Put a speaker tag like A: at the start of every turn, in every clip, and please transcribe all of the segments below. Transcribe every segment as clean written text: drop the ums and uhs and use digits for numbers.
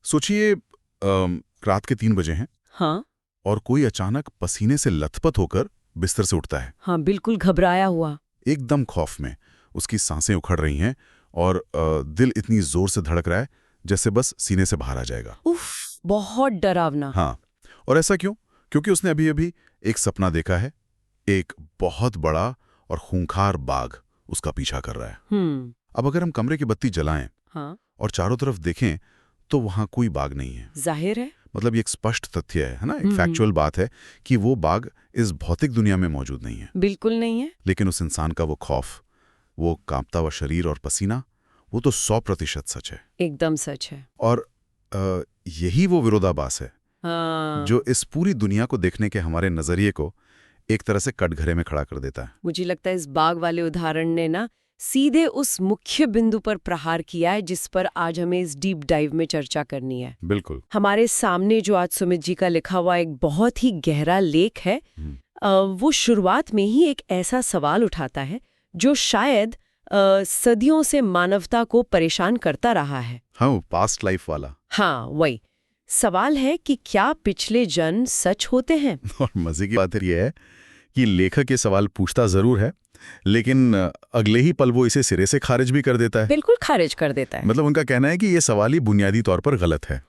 A: सोचिए रात के 3 बजे हैं
B: हाँ
A: और कोई अचानक पसीने से लथपथ होकर बिस्तर से उठता है,
B: हाँ, बिल्कुल घबराया हुआ।
A: एकदम खौफ में। उसकी सांसें उखड़ रही हैं और दिल इतनी जोर से धड़क रहा है जैसे बस सीने से बाहर आ जाएगा।
B: उफ, बहुत डरावना।
A: हाँ, और ऐसा क्यों? क्योंकि उसने अभी अभी एक सपना देखा है, एक बहुत बड़ा और खूंखार बाघ उसका पीछा कर रहा है। अब अगर हम कमरे की बत्ती जलाएं
B: हाँ,
A: और चारों तरफ देखें तो वहां कोई बाघ नहीं है।
B: जाहिर है।
A: मतलब ये एक स्पष्ट तथ्य है ना, एक फैक्चुअल बात है कि वो बाघ इस भौतिक दुनिया में मौजूद नहीं है।
B: बिल्कुल नहीं है।
A: लेकिन उस इंसान का वो खौफ, वो कांपता हुआ शरीर और पसीना, वो तो 100% सच है।
B: एकदम सच है।
A: और यही वो विरोधाभास है
B: हाँ,
A: जो इस पूरी दुनिया को देखने के हमारे नजरिए को एक तरह से कटघरे में खड़ा कर देता है।
B: मुझे लगता है इस बाघ वाले उदाहरण ने ना सीधे उस मुख्य बिंदु पर प्रहार किया है जिस पर आज हमें इस डीप डाइव में चर्चा करनी है।
A: बिल्कुल।
B: हमारे सामने जो आज सुमित जी का लिखा हुआ एक बहुत ही गहरा लेख है, वो शुरुआत में ही एक ऐसा सवाल उठाता है जो शायद सदियों से मानवता को परेशान करता रहा है।
A: हाँ, पास्ट लाइफ वाला।
B: हाँ, वही सवाल है कि क्या पिछले जन्म सच होते हैं?
A: और मजे की बात यह है कि लेखक ये सवाल पूछता जरूर है, लेकिन अगले ही पल वो इसे सिरे से खारिज भी कर देता है।
B: बिल्कुल खारिज कर देता है।
A: मतलब उनका कहना है कि ये सवाल ही बुनियादी तौर पर गलत है।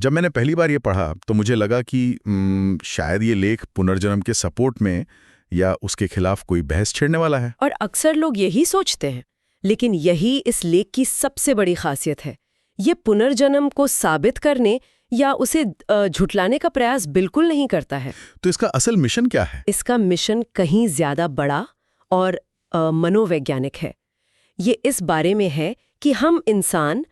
A: जब मैंने पहली बार ये पढ़ा तो मुझे लगा कि शायद ये लेख पुनर्जन्म के सपोर्ट में या उसके खिलाफ कोई बहस छेड़ने वाला है।
B: और अक्सर लोग यही सोचते हैं, लेकिन यही इस लेख की सबसे बड़ी खासियत है। ये पुनर्जन्म को साबित करने या उसे झुटलाने का प्रयास बिल्कुल नहीं करता है।
A: तो इसका असल मिशन क्या है?
B: इसका मिशन कहीं ज्यादा बड़ा और मनोवैज्ञानिक है। ये इस बारे में है कि हम इंसान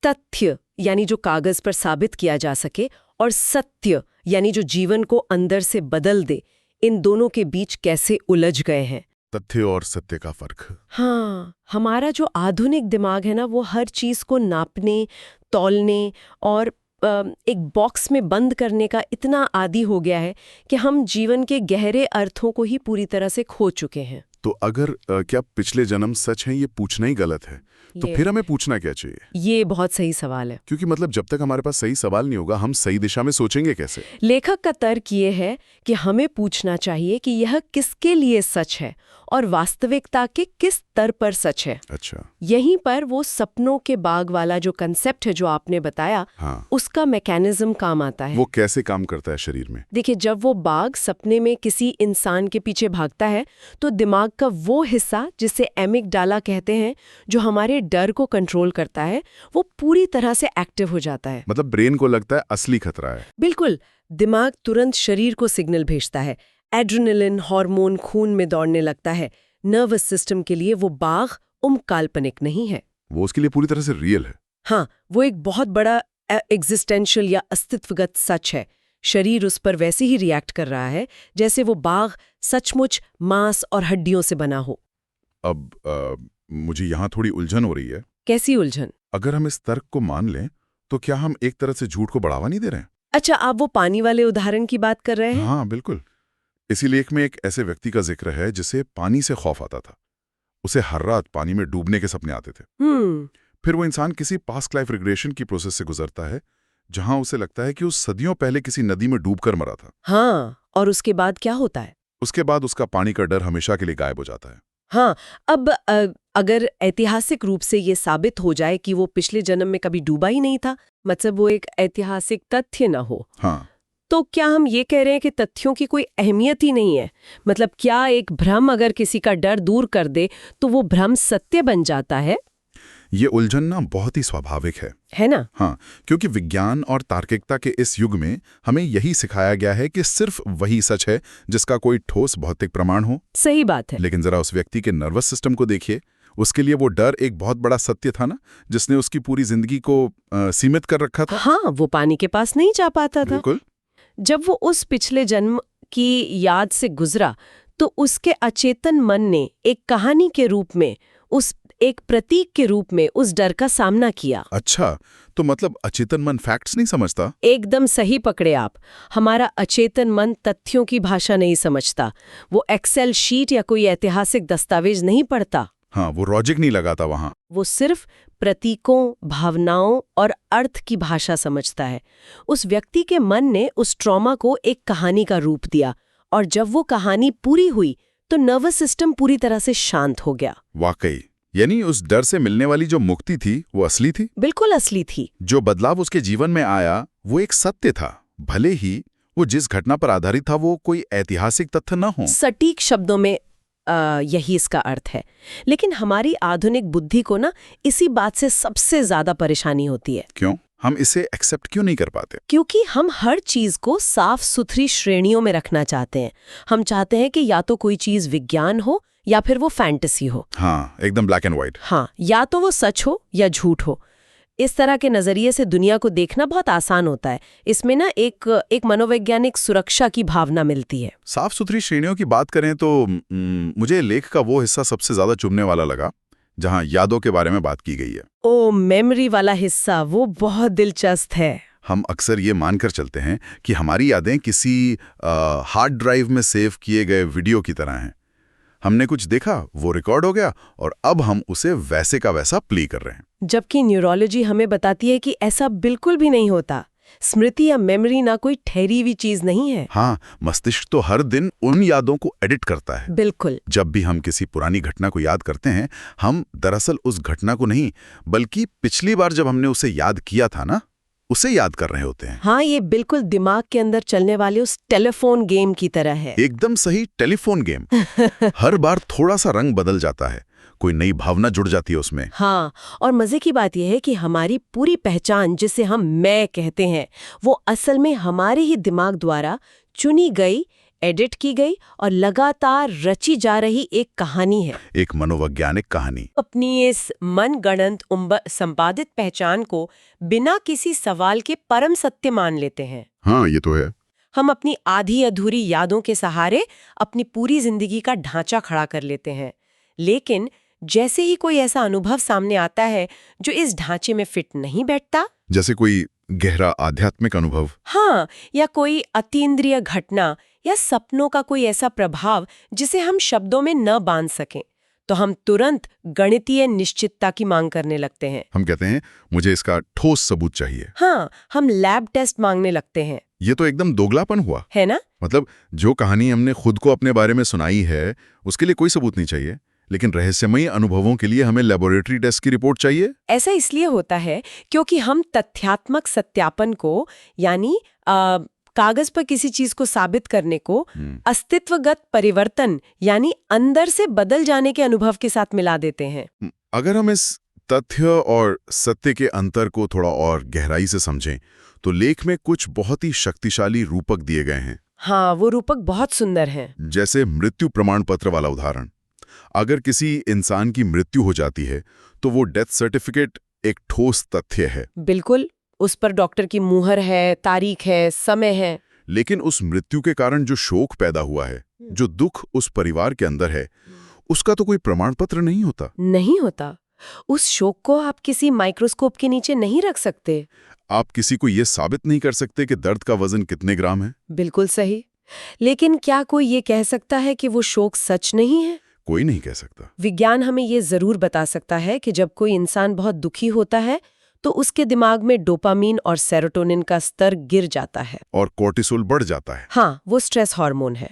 B: तथ्य यानी जो कागज पर साबित किया जा सके और सत्य यानी जो जीवन को अंदर से बदल दे, इन दोनों के बीच कैसे उलझ गए हैं।
A: तथ्य और सत्य का फर्क।
B: हाँ, हमारा जो आधुनिक दिमाग है ना, वो हर चीज को नापने, तौलने और एक बॉक्स में बंद करने का इतना आदी हो गया है कि हम जीवन के गहरे अर्थों को ही पूरी तरह से खो चुके हैं।
A: तो अगर क्या पिछले जन्म सच हैं, ये पूछना ही गलत है, तो फिर हमें पूछना क्या चाहिए?
B: ये बहुत सही सवाल है।
A: क्योंकि मतलब जब तक हमारे पास सही सवाल नहीं होगा, हम सही दिशा में सोचेंगे कैसे?
B: लेखक का तर्क ये है कि हमें पूछना चाहिए कि यह किसके लिए सच है और वास्तविकता के किस स्तर पर सच है।
A: अच्छा।
B: यहीं पर वो सपनों के बाग वाला जो कंसेप्ट है जो आपने बताया,
A: हाँ।
B: उसका मैकेनिज्म काम आता है।
A: वो कैसे काम करता है शरीर में?
B: देखिए, जब वो बाघ सपने में किसी इंसान के पीछे भागता है तो दिमाग का वो हिस्सा जिसे एमिगडाला कहते हैं, जो हमारे डर को कंट्रोल करता है, वो पूरी तरह से एक्टिव हो जाता है।
A: मतलब ब्रेन को लगता है असली खतरा है।
B: बिल्कुल। दिमाग तुरंत शरीर को सिग्नल भेजता है। एड्रेनलिन हार्मोन खून में दौड़ने लगता है। नर्वस सिस्टम के लिए वो बाघ काल्पनिक नहीं है,
A: वो उसके लिए पूरी तरह से रियल है।
B: हाँ, वो एक बहुत बड़ा एग्जिस्टेंशियल या अस्तित्वगत सच है। शरीर उस पर वैसे ही रिएक्ट कर रहा है जैसे वो बाघ सचमुच मांस और हड्डियों से बना हो।
A: अब मुझे यहाँ थोड़ी उलझन हो रही है।
B: कैसी उलझन?
A: अगर हम इस तर्क को मान लें तो क्या हम एक तरह से झूठ को बढ़ावा नहीं दे रहे हैं?
B: अच्छा, आप वो पानी वाले उदाहरण की बात कर रहे हैं?
A: हाँ बिल्कुल। इसी लेख में एक ऐसे व्यक्ति का जिक्र है जिसे पानी से खौफ आता था। उसे हर रात पानी में डूबने के सपने आते थे। फिर वो इंसान किसी पास्ट लाइफ रिग्रेशन की प्रोसेस से गुजरता है जहां उसे लगता है कि उस सदियों पहले किसी नदी में डूबकर मरा था।
B: हाँ, और उसके बाद क्या होता है?
A: उसके बाद उसका पानी का डर हमेशा के लिए गायब हो जाता है।
B: हाँ, अब अगर ऐतिहासिक रूप से ये साबित हो जाए कि वो पिछले जन्म में कभी डूबा ही नहीं था, मतलब वो एक ऐतिहासिक तथ्य न हो,
A: हाँ,
B: तो क्या हम ये कह रहे हैं कि तथ्यों की कोई अहमियत ही नहीं है? मतलब क्या एक भ्रम अगर किसी का डर दूर कर दे तो वो भ्रम सत्य बन जाता है?
A: ये उलझन ना बहुत ही स्वाभाविक है
B: ना?
A: हाँ, क्योंकि विज्ञान और तार्किकता के इस युग में हमें यही सिखाया गया है कि सिर्फ वही सच है जिसका कोई ठोस भौतिक प्रमाण हो।
B: सही बात है।
A: लेकिन जरा उस व्यक्ति के नर्वस सिस्टम को देखिए। उसके लिए वो डर एक बहुत बड़ा सत्य था ना, जिसने उसकी पूरी जिंदगी को सीमित कर रखा था।
B: हाँ, वो पानी के पास नहीं जा पाता था।
A: बिल्कुल।
B: जब वो उस पिछले जन्म की याद से गुजरा तो उसके अचेतन मन ने एक कहानी के रूप में, उस एक प्रतीक के रूप में उस डर का सामना किया।
A: अच्छा, तो मतलब अचेतन मन फैक्ट्स नहीं समझता?
B: एकदम सही पकड़े आप। हमारा अचेतन मन तथ्यों की भाषा नहीं समझता। वो एक्सेल शीट या कोई ऐतिहासिक दस्तावेज नहीं पढ़ता।
A: हाँ, वो लॉजिक नहीं लगाता वहां।
B: वो सिर्फ प्रतीकों, भावनाओं और अर्थ की भाषा समझता है। उस व्यक्ति के मन ने उस ट्रॉमा को एक कहानी का रूप दिया, और जब वो कहानी पूरी हुई तो नर्वस सिस्टम पूरी तरह से शांत हो गया।
A: वाकई, यानी उस डर से मिलने वाली जो मुक्ति थी वो असली थी।
B: बिल्कुल असली थी।
A: जो बदलाव उसके जीवन में आया वो एक सत्य था, भले ही वो जिस घटना पर आधारित था वो कोई ऐतिहासिक तथ्य न हो।
B: सटीक शब्दों में यही इसका अर्थ है। लेकिन हमारी आधुनिक बुद्धि को ना इसी बात से सबसे ज्यादा परेशानी होती है।
A: क्यों? हम इसे एक्सेप्ट क्यों नहीं कर पाते?
B: क्योंकि हम हर चीज को साफ सुथरी श्रेणियों में रखना चाहते हैं। हम चाहते हैं कि या तो कोई चीज विज्ञान हो या फिर वो फैंटेसी हो।
A: हाँ, एकदम ब्लैक एंड व्हाइट।
B: हाँ, या तो वो सच हो या झूठ हो। इस तरह के नजरिए से दुनिया को देखना बहुत आसान होता है। इसमें ना एक मनोवैज्ञानिक सुरक्षा की भावना मिलती है।
A: साफ सुथरी श्रेणियों की बात करें तो मुझे लेख का वो हिस्सा सबसे ज्यादा चुभने वाला लगा जहां यादों के बारे में बात की गई है।
B: ओ, मेमोरी वाला हिस्सा, वो बहुत दिलचस्प है।
A: हम अक्सर ये मानकर चलते हैं कि हमारी यादें किसी हार्ड ड्राइव में सेव किए गए वीडियो की तरह हैं। हमने कुछ देखा, वो रिकॉर्ड हो गया, और अब हम उसे वैसे का वैसा प्ले कर रहे हैं।
B: जबकि न्यूरोलॉजी हमें बताती है कि ऐसा बिल्कुल भी नहीं होता। स्मृति या मेमोरी ना कोई ठहरी हुई चीज नहीं है।
A: हाँ, मस्तिष्क तो हर दिन उन यादों को एडिट करता है।
B: बिल्कुल।
A: जब भी हम किसी पुरानी घटना को याद करते हैं, हम दरअसल उस घटना को नहीं, बल्कि पिछली बार जब हमने उसे याद किया था ना, उसे याद कर रहे होते हैं।
B: हाँ, ये बिल्कुल दिमाग के अंदर चलने वाले उस टेलीफोन गेम की तरह है।
A: एकदम सही, टेलीफोन गेम। हर बार थोड़ा सा रंग बदल जाता है, कोई नई भावना जुड़ जाती है उसमें।
B: हाँ, और मजे की बात यह है कि हमारी पूरी पहचान, जिसे हम मैं कहते हैं, वो असल में हमारे ही दिमाग द्वारा चुनी गई, एडिट की गई और लगातार रची जा रही एक कहानी है।
A: एक मनोवैज्ञानिक कहानी।
B: अपनी इस मनगढ़ंत संपादित पहचान को बिना किसी सवाल के परम सत्य मान लेते हैं।
A: हाँ, ये तो है।
B: हम अपनी आधी अधूरी यादों के सहारे अपनी पूरी जिंदगी का ढांचा खड़ा कर लेते हैं। लेकिन जैसे ही कोई ऐसा अनुभव सामने आता है जो इस ढांचे में फिट नहीं बैठता,
A: जैसे कोई गहरा आध्यात्मिक अनुभव,
B: हाँ, या कोई अतीन्द्रिय घटना या सपनों का कोई ऐसा प्रभाव जिसे हम शब्दों में न बांध सकें, तो हम तुरंत गणितीय निश्चितता की मांग करने लगते हैं।
A: हम कहते हैं मुझे इसका ठोस सबूत चाहिए।
B: हाँ, हम लैब टेस्ट मांगने लगते हैं।
A: ये तो एकदम दोगलापन हुआ,
B: है ना?
A: मतलब जो कहानी हमने खुद को अपने बारे में सुनाई है उसके लिए कोई सबूत नहीं चाहिए, लेकिन रहस्यमयी अनुभवों के लिए हमें लेबोरेटरी टेस्ट की रिपोर्ट चाहिए।
B: ऐसा इसलिए होता है क्योंकि हम तथ्यात्मक सत्यापन को, यानी कागज पर किसी चीज को साबित करने को अस्तित्वगत परिवर्तन यानी अंदर से बदल जाने के अनुभव के साथ मिला देते हैं।
A: अगर हम इस तथ्य और सत्य के अंतर को थोड़ा और गहराई से समझें तो लेख में कुछ बहुत ही शक्तिशाली रूपक दिए गए हैं।
B: हाँ, वो रूपक बहुत सुंदर हैं।
A: जैसे मृत्यु प्रमाण पत्र वाला उदाहरण। अगर किसी इंसान की मृत्यु हो जाती है तो वो डेथ सर्टिफिकेट एक ठोस तथ्य है।
B: बिल्कुल, उस पर डॉक्टर की मुहर है, तारीख है, समय है।
A: लेकिन उस मृत्यु के कारण जो शोक पैदा हुआ है, जो दुख उस परिवार के अंदर है, उसका तो कोई प्रमाण पत्र नहीं होता।
B: नहीं होता। उस शोक को आप किसी माइक्रोस्कोप के नीचे नहीं रख सकते।
A: आप किसी को यह साबित नहीं कर सकते कि दर्द का वजन कितने ग्राम है।
B: बिल्कुल सही। लेकिन क्या कोई ये कह सकता है कि वो शोक सच नहीं है?
A: कोई नहीं कह सकता।
B: विज्ञान हमें ये जरूर बता सकता है कि जब कोई इंसान बहुत दुखी होता है तो उसके दिमाग में डोपामीन और सेरोटोनिन का स्तर गिर जाता है
A: और कोर्टिसोल बढ़ जाता है।
B: हाँ, वो स्ट्रेस हार्मोन है।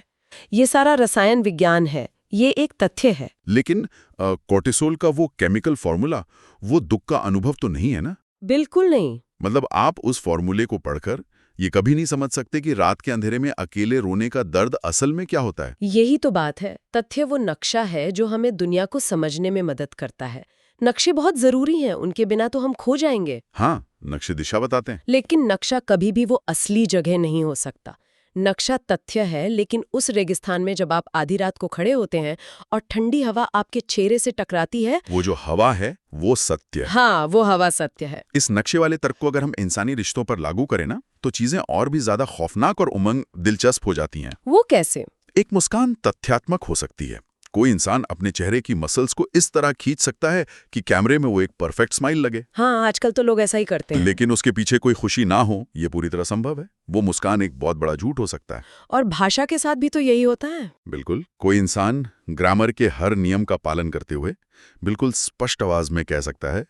B: ये सारा रसायन विज्ञान है, ये एक तथ्य है।
A: लेकिन कोर्टिसोल का वो केमिकल फॉर्मूला वो दुख का अनुभव तो नहीं है ना?
B: बिल्कुल नहीं।
A: मतलब आप उस फॉर्मूले को पढ़कर ये कभी नहीं समझ सकते कि रात के अंधेरे में अकेले रोने का दर्द असल में क्या होता है।
B: यही तो बात है। तथ्य वो नक्शा है जो हमें दुनिया को समझने में मदद करता है। नक्शे बहुत जरूरी हैं, उनके बिना तो हम खो जाएंगे।
A: हाँ, नक्शे दिशा बताते हैं।
B: लेकिन नक्शा कभी भी वो असली जगह नहीं हो सकता। नक्शा तथ्य है, लेकिन उस रेगिस्तान में जब आप आधी रात को खड़े होते हैं और ठंडी हवा आपके चेहरे से टकराती है,
A: वो जो हवा है वो सत्य है।
B: हाँ, वो हवा सत्य है।
A: इस नक्शे वाले तर्क को अगर हम इंसानी रिश्तों पर लागू करें ना, तो चीजें और भी ज्यादा खौफनाक और उमंग दिलचस्प हो जाती हैं।
B: वो कैसे?
A: एक मुस्कान तथ्यात्मक हो सकती है। कोई इंसान अपने चेहरे की मसल्स को इस तरह खींच सकता है कि कैमरे में वो एक परफेक्ट स्माइल लगे।
B: हाँ, आजकल तो लोग ऐसा ही करते हैं।
A: लेकिन उसके पीछे कोई खुशी ना हो, ये पूरी तरह संभव है। वो मुस्कान एक बहुत बड़ा झूठ हो सकता है।
B: और भाषा के साथ भी तो यही होता है।
A: बिल्कुल, कोई इंसान ग्रामर के हर नियम का पालन करते हुए बिल्कुल स्पष्ट आवाज में कह सकता है,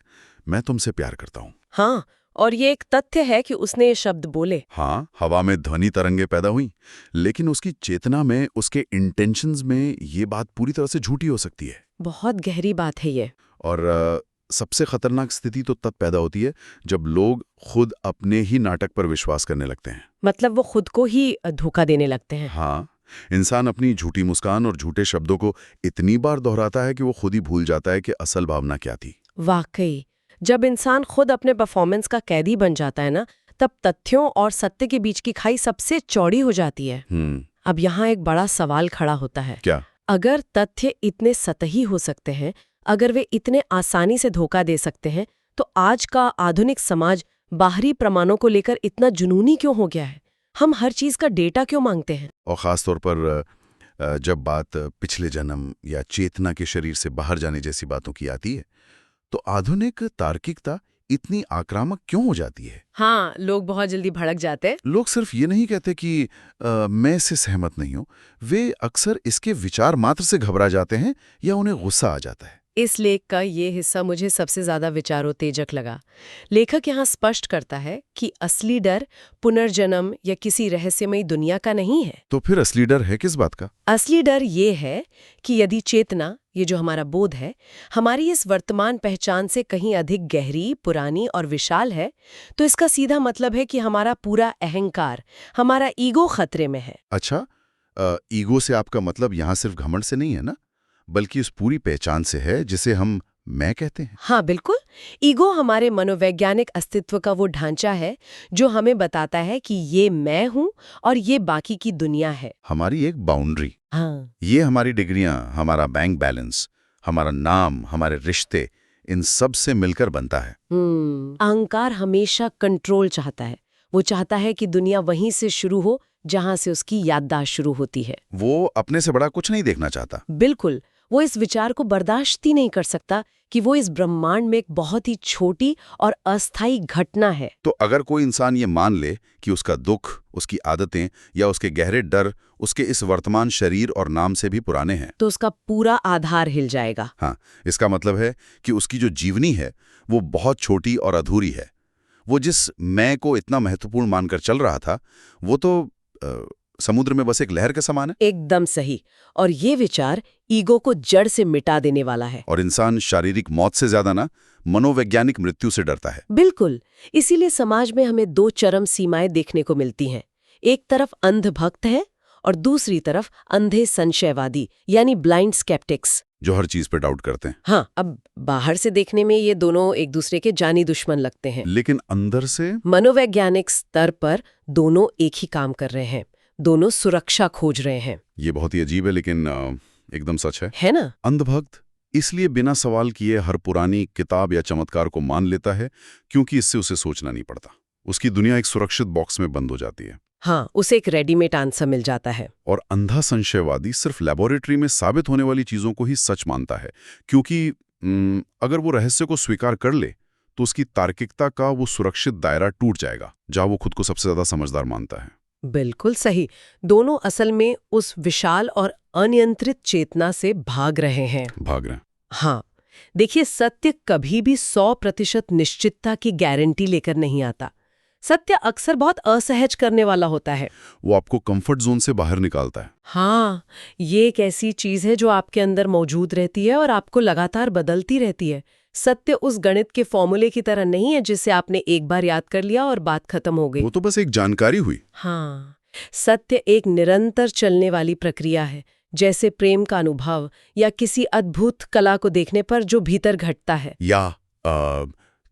A: मैं तुमसे प्यार करता हूँ।
B: हाँ, और ये एक तथ्य है कि उसने ये शब्द बोले।
A: हाँ, हवा में ध्वनि तरंगे पैदा हुई, लेकिन उसकी चेतना में, उसके इंटेंशंस में ये बात पूरी तरह से झूठी हो सकती है।
B: बहुत गहरी बात है ये।
A: और सबसे खतरनाक स्थिति तो तब पैदा होती है जब लोग खुद अपने ही नाटक पर विश्वास करने लगते हैं।
B: मतलब वो खुद को ही धोखा देने लगते हैं।
A: हाँ, इंसान अपनी झूठी मुस्कान और झूठे शब्दों को इतनी बार दोहराता है कि वो खुद ही भूल जाता है कि असल भावना क्या थी।
B: वाकई, जब इंसान खुद अपने परफॉर्मेंस का कैदी बन जाता है ना, तब तथ्यों और सत्य के बीच की खाई सबसे चौड़ी हो जाती है। अब यहाँ एक बड़ा सवाल खड़ा होता है।
A: क्या?
B: अगर तथ्य इतने सतही हो सकते हैं, अगर वे इतने आसानी से धोखा दे सकते हैं, तो आज का आधुनिक समाज बाहरी प्रमाणों को लेकर इतना जुनूनी क्यों हो गया है? हम हर चीज का डेटा क्यों मांगते हैं?
A: और खास तौर पर जब बात पिछले जन्म या चेतना के शरीर से बाहर जाने जैसी बातों की आती है, तो आधुनिक तार्किकता इतनी आक्रामक क्यों हो जाती है?
B: हाँ, लोग बहुत जल्दी भड़क जाते हैं।
A: लोग सिर्फ ये नहीं कहते कि मैं इससे सहमत नहीं हूं, वे अक्सर इसके विचार मात्र से घबरा जाते हैं या उन्हें गुस्सा आ जाता है।
B: इस लेख का ये हिस्सा मुझे सबसे ज्यादा विचारोत्तेजक लगा। लेखक यहाँ स्पष्ट करता है कि असली डर पुनर्जन्म या किसी रहस्यमयी दुनिया का नहीं है।
A: तो फिर असली डर है किस बात का?
B: असली डर ये है कि यदि चेतना, ये जो हमारा बोध है, हमारी इस वर्तमान पहचान से कहीं अधिक गहरी, पुरानी और विशाल है, तो इसका सीधा मतलब है कि हमारा पूरा अहंकार, हमारा ईगो खतरे में है।
A: अच्छा, ईगो से आपका मतलब यहाँ सिर्फ घमंड से नहीं है ना, बल्कि उस पूरी पहचान से है जिसे हम मैं कहते हैं।
B: हाँ बिल्कुल, ईगो हमारे मनोवैज्ञानिक अस्तित्व का वो ढांचा है जो हमें बताता है कि ये मैं हूँ और ये बाकी की दुनिया है।
A: हमारी एक बाउंड्री।
B: हाँ,
A: ये हमारी डिग्रियां, हमारा बैंक बैलेंस, हमारा नाम, हमारे रिश्ते, इन सब से मिलकर बनता है।
B: अहंकार हमेशा कंट्रोल चाहता है। वो चाहता है कि दुनिया वहीं से शुरू हो जहां से उसकी याददाश्त शुरू होती है।
A: वो अपने से बड़ा कुछ नहीं देखना चाहता।
B: बिल्कुल, वो इस विचार को बर्दाश्त ही नहीं कर सकता कि वो इस ब्रह्मांड में एक बहुत ही छोटी और अस्थायी घटना है।
A: तो अगर कोई इंसान ये मान ले कि उसका दुख, उसकी आदतें या उसके गहरे डर उसके इस वर्तमान शरीर और नाम से भी पुराने हैं,
B: तो उसका पूरा आधार हिल जाएगा।
A: हाँ, इसका मतलब है कि उसकी जो जीवनी है वो बहुत छोटी और अधूरी है। वो जिस मैं को इतना महत्वपूर्ण मानकर चल रहा था, वो तो समुद्र में बस एक लहर के समान है।
B: एकदम सही। और ये विचार ईगो को जड़ से मिटा देने वाला है।
A: और इंसान शारीरिक मौत से ज्यादा ना मनोवैज्ञानिक मृत्यु से डरता है।
B: बिल्कुल, इसीलिए समाज में हमें दो चरम सीमाएं देखने को मिलती हैं। एक तरफ अंध भक्त है और दूसरी तरफ अंधे संशयवादी, यानी ब्लाइंड स्केप्टिक्स,
A: जो हर चीज पे डाउट करते हैं।
B: हाँ, अब बाहर से देखने में ये दोनों एक दूसरे के जानी दुश्मन लगते हैं,
A: लेकिन अंदर से
B: मनोवैज्ञानिक स्तर पर दोनों एक ही काम कर रहे हैं। दोनों सुरक्षा खोज रहे हैं।
A: ये बहुत ही अजीब है, लेकिन एकदम सच है
B: ना?
A: अंधभक्त इसलिए बिना सवाल किए हर पुरानी किताब या चमत्कार को मान लेता है क्योंकि इससे उसे सोचना नहीं पड़ता। उसकी दुनिया एक सुरक्षित बॉक्स में बंद हो जाती है।
B: हाँ, उसे एक रेडीमेड आंसर मिल जाता है।
A: और अंधा संशयवादी सिर्फ लेबोरेटरी में साबित होने वाली चीजों को ही सच मानता है, क्योंकि अगर वो रहस्य को स्वीकार कर ले तो उसकी तार्किकता का वो सुरक्षित दायरा टूट जाएगा जहां वो खुद को सबसे ज्यादा समझदार मानता है।
B: बिल्कुल सही। दोनों असल में उस विशाल और अनियंत्रित चेतना से भाग रहे हैं। हाँ, देखिए, सत्य कभी भी 100% निश्चितता की गारंटी लेकर नहीं आता। सत्य अक्सर बहुत असहज करने वाला होता है।
A: वो आपको कंफर्ट जोन से बाहर निकालता है।
B: हाँ, ये एक ऐसी चीज है जो आपके अंदर मौजूद रहती है और आपको लगातार बदलती रहती है। सत्य उस गणित के फॉर्मूले की तरह नहीं है जिसे आपने एक बार याद कर लिया और बात खत्म हो गई।
A: वो तो बस एक जानकारी हुई।
B: हाँ, सत्य एक निरंतर चलने वाली प्रक्रिया है, जैसे प्रेम का अनुभव या किसी अद्भुत कला को देखने पर जो भीतर घटता है, या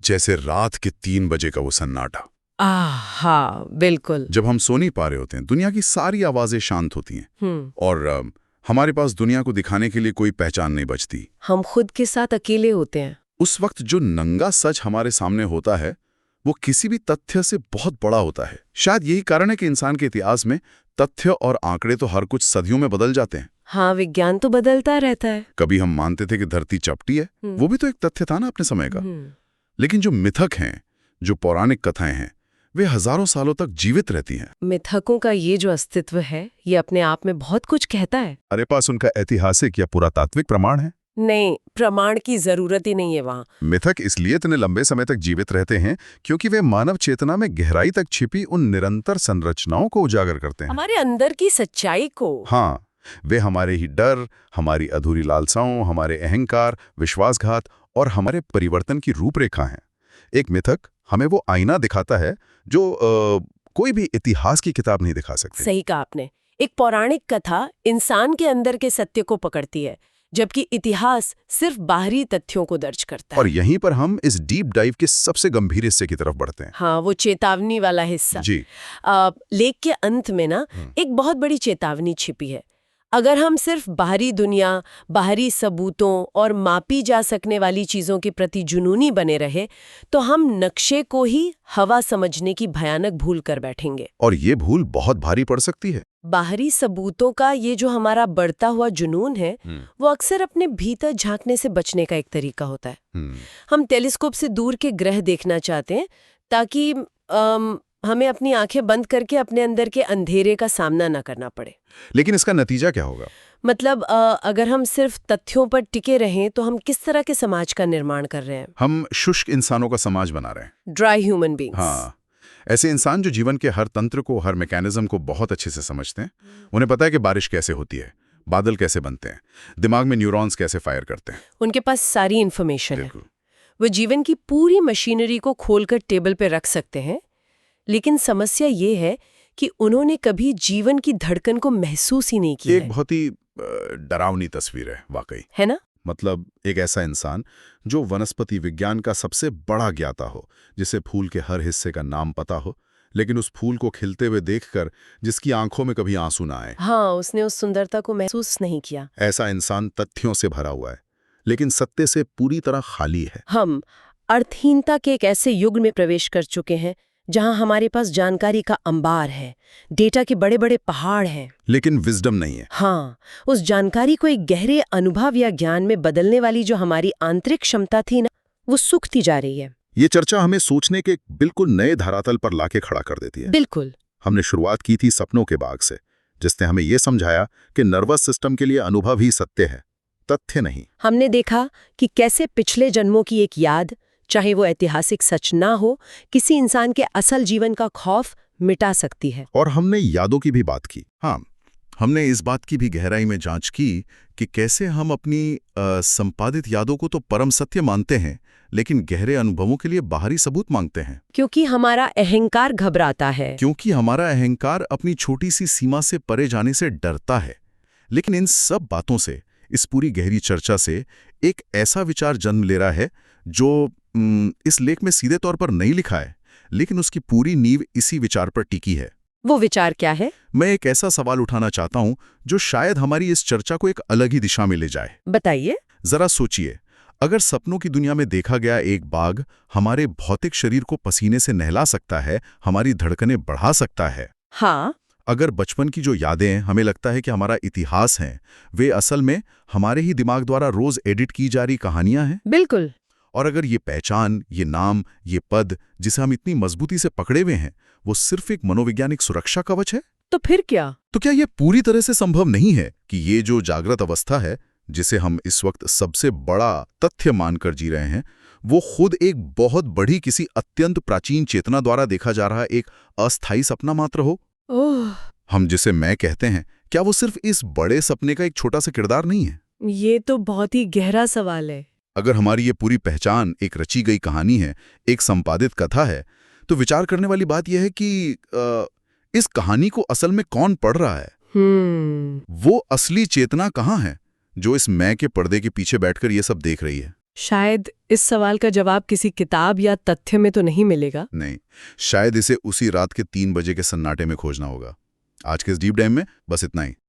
A: जैसे रात के 3 बजे का वो सन्नाटा।
B: हाँ बिल्कुल।
A: जब हम सो नहीं पा रहे होते हैं, दुनिया की सारी आवाजें शांत होती हैं और हमारे पास दुनिया को दिखाने के लिए कोई पहचान नहीं बचती।
B: हम खुद के साथ अकेले होते हैं।
A: उस वक्त जो नंगा सच हमारे सामने होता है वो किसी भी तथ्य से बहुत बड़ा होता है। शायद यही कारण है कि इंसान के इतिहास में तथ्य और आंकड़े तो हर कुछ सदियों में बदल जाते हैं।
B: हाँ, विज्ञान तो बदलता रहता है।
A: कभी हम मानते थे कि धरती चपटी है, वो भी तो एक तथ्य था ना अपने समय का। लेकिन जो मिथक हैं, जो पौराणिक कथाएं हैं, वे हजारों सालों तक जीवित रहती हैं।
B: मिथकों का ये जो अस्तित्व है, ये अपने आप में बहुत कुछ कहता है।
A: हमारे पास उनका ऐतिहासिक या पुरातात्विक प्रमाण है?
B: नहीं, प्रमाण की जरूरत ही नहीं है वहाँ।
A: मिथक इसलिए इतने लंबे समय तक जीवित रहते हैं क्योंकि वे मानव चेतना में गहराई तक छिपी उन निरंतर संरचनाओं को उजागर करते हैं,
B: हमारे अंदर की सच्चाई को।
A: हाँ, वे हमारे ही डर, हमारी अधूरी लालसाओं, हमारे अहंकार, विश्वासघात और हमारे परिवर्तन की रूपरेखा हैं। एक मिथक हमें वो आईना दिखाता है जो कोई भी इतिहास की किताब नहीं दिखा सकती।
B: सही कहा आपने। एक पौराणिक कथा इंसान के अंदर के सत्य को पकड़ती है, जबकि इतिहास सिर्फ बाहरी तथ्यों को दर्ज करता है।
A: और यहीं पर हम इस डीप डाइव के सबसे गंभीर हिस्से की तरफ बढ़ते हैं।
B: हाँ, वो चेतावनी वाला हिस्सा।
A: जी।
B: लेख के अंत में ना एक बहुत बड़ी चेतावनी छिपी है। अगर हम सिर्फ बाहरी दुनिया, बाहरी सबूतों और मापी जा सकने वाली चीजों के प्रति जुनूनी बने रहे, तो हम नक्शे को ही हवा समझने की भयानक भूल कर बैठेंगे।
A: और ये भूल बहुत भारी पड़ सकती है।
B: बाहरी सबूतों का ये जो हमारा बढ़ता हुआ जुनून है, वो अक्सर अपने भीतर झांकने से बचने का एक तरीका होता है। हम टेलीस्कोप से दूर के ग्रह देखना चाहते हैं ताकि हमें अपनी आंखें बंद करके अपने अंदर के अंधेरे का सामना न करना पड़े।
A: लेकिन इसका नतीजा क्या होगा?
B: मतलब अगर हम सिर्फ तथ्यों पर टिके रहें तो हम किस तरह के समाज का निर्माण कर रहे हैं?
A: हम शुष्क इंसानों का समाज बना रहे हैं।
B: Dry human beings.
A: हाँ, ऐसे इंसान जो जीवन के हर तंत्र को, हर मैकेनिज्म को बहुत अच्छे से समझते हैं। उन्हें पता है कि बारिश कैसे होती है, बादल कैसे बनते हैं, दिमाग में न्यूरॉन्स कैसे फायर करते हैं।
B: उनके पास सारी इन्फॉर्मेशन है। वो जीवन की पूरी मशीनरी को खोलकर टेबल पे रख सकते हैं। लेकिन समस्या ये है कि उन्होंने कभी जीवन की धड़कन को महसूस ही नहीं किया।
A: एक बहुत ही डरावनी तस्वीर है वाकई,
B: है ना?
A: मतलब एक ऐसा इंसान जो वनस्पति विज्ञान का सबसे बड़ा ज्ञाता हो, जिसे फूल के हर हिस्से का नाम पता हो, लेकिन उस फूल को खिलते हुए देखकर जिसकी आंखों में कभी आंसू ना आए।
B: हाँ, उसने उस सुंदरता को महसूस नहीं किया।
A: ऐसा इंसान तथ्यों से भरा हुआ है, लेकिन सत्य से पूरी तरह खाली है।
B: हम अर्थहीनता के एक ऐसे युग में प्रवेश कर चुके हैं जहां हमारे पास जानकारी का अंबार है, डेटा के बड़े बड़े पहाड़ हैं,
A: लेकिन विजडम नहीं है।
B: हाँ, उस जानकारी को एक गहरे अनुभव या ज्ञान में बदलने वाली जो हमारी आंतरिक क्षमता थी ना, वो सूखती जा रही है।
A: ये चर्चा हमें सोचने के बिल्कुल नए धरातल पर लाके खड़ा कर देती है।
B: बिल्कुल।
A: हमने शुरुआत की थी सपनों के बाग से, जिसने हमें ये समझाया कि नर्वस सिस्टम के लिए अनुभव ही सत्य है, तथ्य नहीं।
B: हमने देखा कि कैसे पिछले जन्मों की एक याद, चाहे वो ऐतिहासिक सच ना हो, किसी इंसान के असल जीवन का खौफ मिटा सकती है।
A: और हमने यादों की भी बात की। हाँ, हमने इस बात की भी गहराई में जांच की कि कैसे हम अपनी संपादित यादों को तो परम सत्य मानते हैं, लेकिन गहरे अनुभवों के लिए बाहरी सबूत मांगते हैं।
B: क्योंकि हमारा अहंकार घबराता है।
A: क्योंकि हमारा अहंकार अपनी छोटी सी सीमा से परे जाने से डरता है। लेकिन इन सब बातों से, इस पूरी गहरी चर्चा से एक ऐसा विचार जन्म ले रहा है जो इस लेख में सीधे तौर पर नहीं लिखा है, लेकिन उसकी पूरी नींव इसी विचार पर टिकी है।
B: वो विचार क्या है?
A: मैं एक ऐसा सवाल उठाना चाहता हूं जो शायद हमारी इस चर्चा को एक अलग ही दिशा में ले जाए।
B: बताइए।
A: जरा सोचिए, अगर सपनों की दुनिया में देखा गया एक बाघ हमारे भौतिक शरीर को पसीने से नहला सकता है, हमारी धड़कनें बढ़ा सकता है।
B: हाँ।
A: अगर बचपन की जो यादें हमें लगता है कि हमारा इतिहास हैं, वे असल में हमारे ही दिमाग द्वारा रोज एडिट की जा रही कहानियां हैं।
B: बिल्कुल।
A: और अगर ये पहचान, ये नाम, ये पद जिसे हम इतनी मजबूती से पकड़े हुए हैं, वो सिर्फ एक मनोवैज्ञानिक सुरक्षा कवच है,
B: तो फिर क्या?
A: तो क्या ये पूरी तरह से संभव नहीं है कि ये जो जागृत अवस्था है, जिसे हम इस वक्त सबसे बड़ा तथ्य मानकर जी रहे हैं, वो खुद एक बहुत बड़ी किसी अत्यंत प्राचीन चेतना द्वारा देखा जा रहा एक अस्थायी सपना मात्र हो? हम जिसे मैं कहते हैं, क्या वो सिर्फ इस बड़े सपने का एक छोटा सा किरदार नहीं है?
B: ये तो बहुत ही गहरा सवाल है।
A: अगर हमारी ये पूरी पहचान एक रची गई कहानी है, एक संपादित कथा है, तो विचार करने वाली बात यह है कि इस कहानी को असल में कौन पढ़ रहा है? वो असली चेतना कहाँ है जो इस मैं के पर्दे के पीछे बैठकर ये सब देख रही है?
B: शायद इस सवाल का जवाब किसी किताब या तथ्य में तो नहीं मिलेगा।
A: नहीं, शायद इसे उसी रात के 3 बजे के सन्नाटे में खोजना होगा। आज के इस डीप डाइव में बस इतना ही।